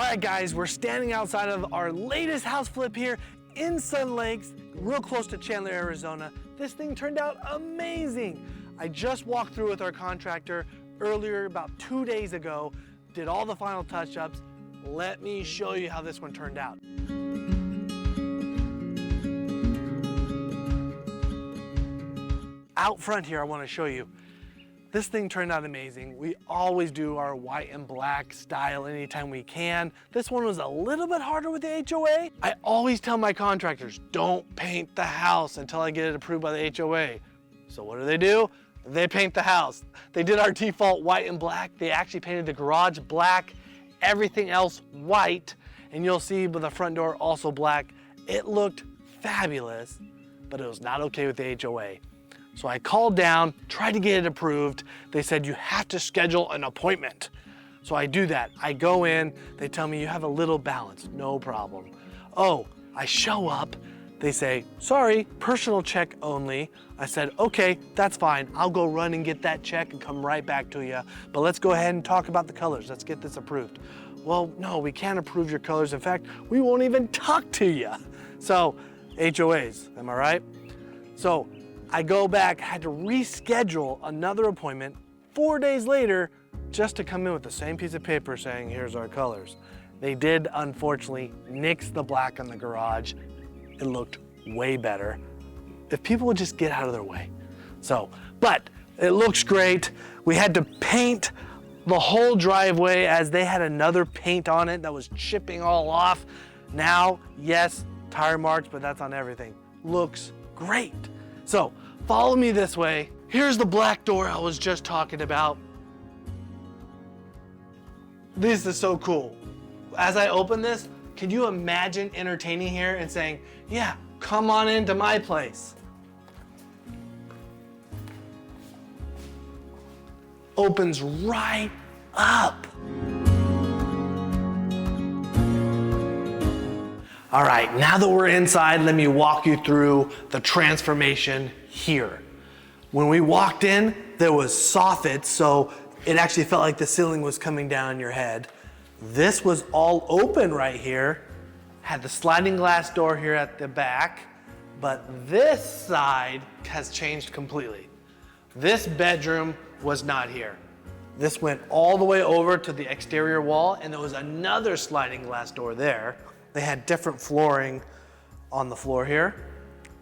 right, guys, we're standing outside of our latest house flip here in Sun Lakes, real close to Chandler, Arizona. This thing turned out amazing. I just walked through with our contractor earlier, about 2 days ago, did all the final touch-ups. Let me show you how this one turned out. Out front here, I want to show you. This thing turned out amazing. We always do our white and black style anytime we can. This one was a little bit harder with the HOA. I always tell my contractors, don't paint the house until I get it approved by the HOA. So what do? They paint the house. They did our default white and black. They actually painted the garage black, everything else white, and you'll see with the front door also black. It looked fabulous, but it was not okay with the HOA. So I called down, tried to get it approved. They said, you have to schedule an appointment. So I do that. I go in, they tell me you have a little balance, no problem. Oh, I show up, they say, sorry, personal check only. I said, okay, that's fine. I'll go run and get that check and come right back to you. But let's go ahead and talk about the colors. Let's get this approved. Well, no, we can't approve your colors. In fact, we won't even talk to you. So HOAs, am I right? So I go back, had to reschedule another appointment 4 days later just to come in with the same piece of paper saying, here's our colors. They did, unfortunately, nix the black on the garage. It looked way better. If people would just get out of their way. So, but it looks great. We had to paint the whole driveway as they had another paint on it that was chipping all off. Now, yes, tire marks, but that's on everything. Looks great. So follow me this way. Here's the black door I was just talking about. This is so cool. As I open this, can you imagine entertaining here and saying, yeah, come on into my place. Opens right up. All right, now that we're inside, let me walk you through the transformation here. When we walked in, there was soffits, so it actually felt like the ceiling was coming down on your head. This was all open right here, had the sliding glass door here at the back, but this side has changed completely. This bedroom was not here. This went all the way over to the exterior wall, and there was another sliding glass door there. They had different flooring on the floor here.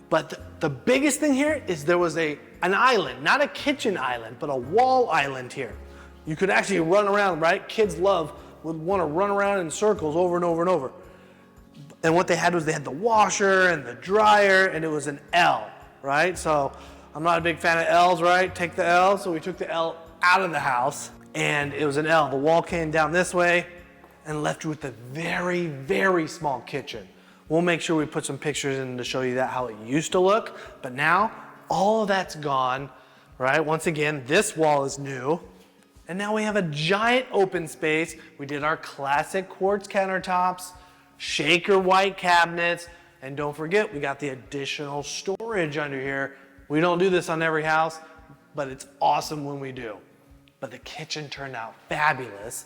But the biggest thing here is there was an island, not a kitchen island, but a wall island here. You could actually run around, right? Kids would want to run around in circles over and over and over. And what they had was they had the washer and the dryer, and it was an L, right? So I'm not a big fan of L's, right? Take the L, so we took the L out of the house, and it was an L. The wall came down this way, and left you with a very, very small kitchen. We'll make sure we put some pictures in to show you that how it used to look, but now all of that's gone, right? Once again, this wall is new, and now we have a giant open space. We did our classic quartz countertops, shaker white cabinets, and don't forget, we got the additional storage under here. We don't do this on every house, but it's awesome when we do. But the kitchen turned out fabulous.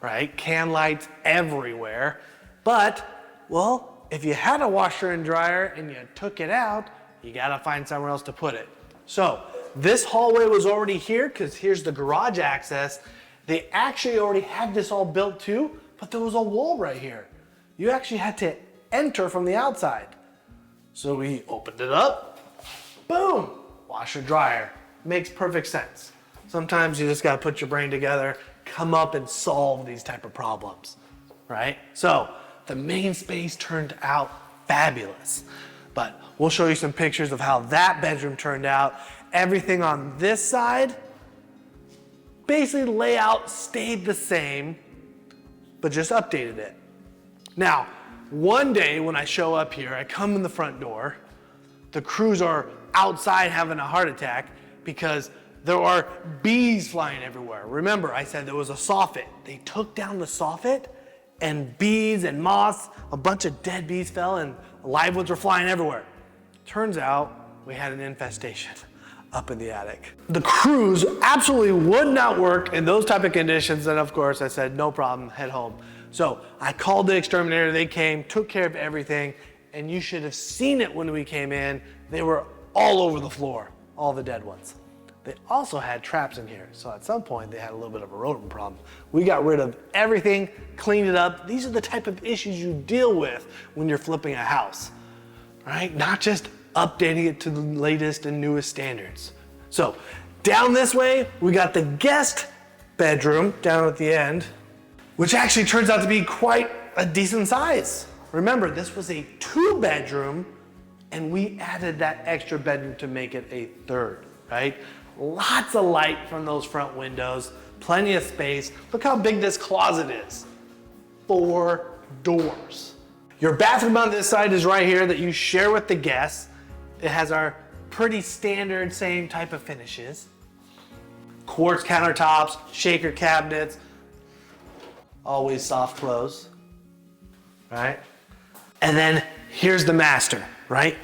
Right? Can lights everywhere. But, well, if you had a washer and dryer and you took it out, you gotta find somewhere else to put it. So this hallway was already here because here's the garage access. They actually already had this all built too, but there was a wall right here. You actually had to enter from the outside. So we opened it up, boom, washer dryer. Makes perfect sense. Sometimes you just gotta put your brain together, come up and solve these type of problems, right? So the main space turned out fabulous, but we'll show you some pictures of how that bedroom turned out. Everything on this side, basically layout stayed the same, but just updated it. Now, one day when I show up here, I come in the front door, the crews are outside having a heart attack because there are bees flying everywhere. Remember, I said there was a soffit. They took down the soffit and bees and moths, a bunch of dead bees fell and live ones were flying everywhere. Turns out we had an infestation up in the attic. The crews absolutely would not work in those type of conditions, and of course I said, no problem, head home. So I called the exterminator, they came, took care of everything, and you should have seen it when we came in. They were all over the floor, all the dead ones. They also had traps in here, so at some point they had a little bit of a rodent problem. We got rid of everything, cleaned it up. These are the type of issues you deal with when you're flipping a house, right? Not just updating it to the latest and newest standards. So down this way, we got the guest bedroom down at the end, which actually turns out to be quite a decent size. Remember, this was a 2-bedroom, and we added that extra bedroom to make it a 3rd, right? Lots of light from those front windows, plenty of space. Look how big this closet is. 4 doors. Your bathroom on this side is right here that you share with the guests. It has our pretty standard same type of finishes. Quartz countertops, shaker cabinets, always soft close, right? And then here's the master, right?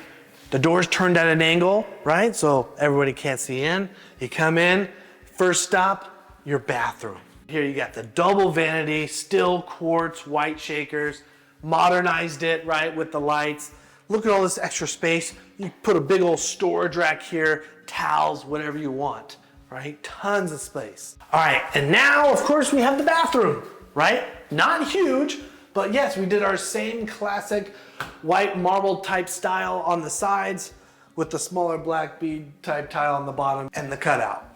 The door's turned at an angle, right? So everybody can't see in. You come in, first stop, your bathroom. Here you got the double vanity, still quartz, white shakers, modernized it, right, with the lights. Look at all this extra space. You put a big old storage rack here, towels, whatever you want, right? Tons of space. All right, and now, of course, we have the bathroom, right? Not huge, but yes, we did our same classic white marble type style on the sides with the smaller black bead type tile on the bottom and the cutout.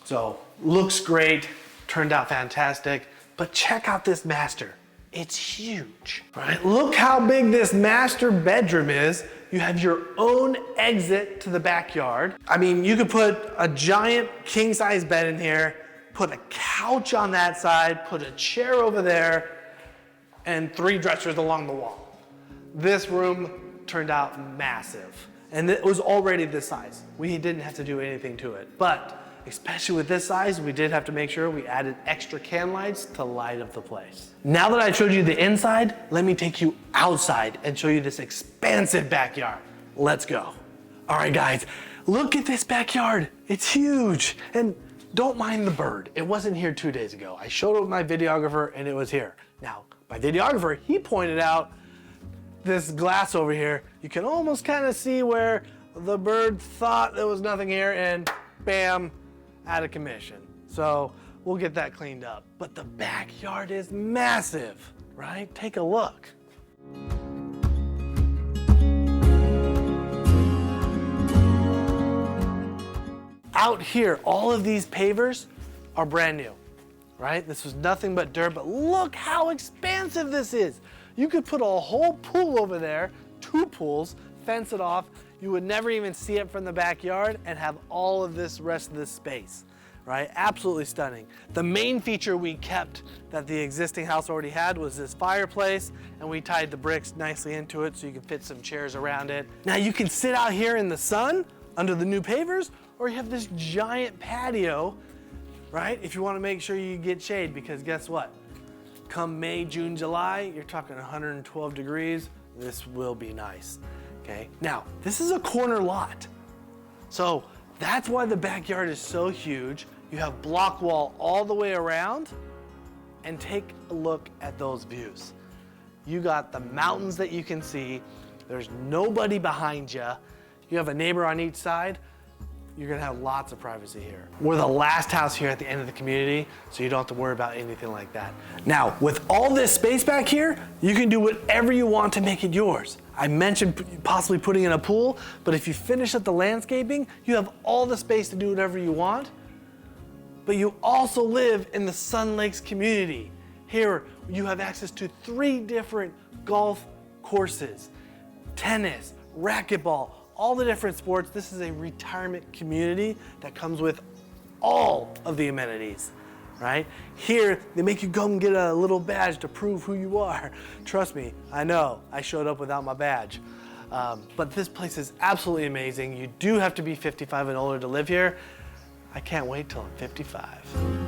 So looks great, turned out fantastic, but check out this master. It's huge, right? Look how big this master bedroom is. You have your own exit to the backyard. I mean, you could put a giant king size bed in here, put a couch on that side, put a chair over there, and 3 dressers along the wall. This room turned out massive, and it was already this size. We didn't have to do anything to it, but especially with this size, we did have to make sure we added extra can lights to light up the place. Now that I showed you the inside, let me take you outside and show you this expansive backyard. Let's go. All right, guys, look at this backyard. It's huge, and don't mind the bird. It wasn't here 2 days ago. I showed it with my videographer, and it was here. Now, my videographer, he pointed out this glass over here. You can almost kind of see where the bird thought there was nothing here, and bam, out of commission. So we'll get that cleaned up. But the backyard is massive, right? Take a look. Out here, all of these pavers are brand new, right? This was nothing but dirt, but look how expansive this is. You could put a whole pool over there, 2 pools, fence it off. You would never even see it from the backyard and have all of this rest of this space, right? Absolutely stunning. The main feature we kept that the existing house already had was this fireplace, and we tied the bricks nicely into it so you can fit some chairs around it. Now you can sit out here in the sun under the new pavers, or you have this giant patio, right? If you want to make sure you get shade, because guess what? Come May, June, July, you're talking 112 degrees. This will be nice. Okay, now this is a corner lot. So that's why the backyard is so huge. You have block wall all the way around, and take a look at those views. You got the mountains that you can see. There's nobody behind you. You have a neighbor on each side. You're gonna have lots of privacy here. We're the last house here at the end of the community, so you don't have to worry about anything like that. Now, with all this space back here, you can do whatever you want to make it yours. I mentioned possibly putting in a pool, but if you finish up the landscaping, you have all the space to do whatever you want. But you also live in the Sun Lakes community. Here, you have access to 3 different golf courses, tennis, racquetball, all the different sports. This is a retirement community that comes with all of the amenities, right? Here, they make you go and get a little badge to prove who you are. Trust me, I know, I showed up without my badge. But this place is absolutely amazing. You do have to be 55 and older to live here. I can't wait till I'm 55.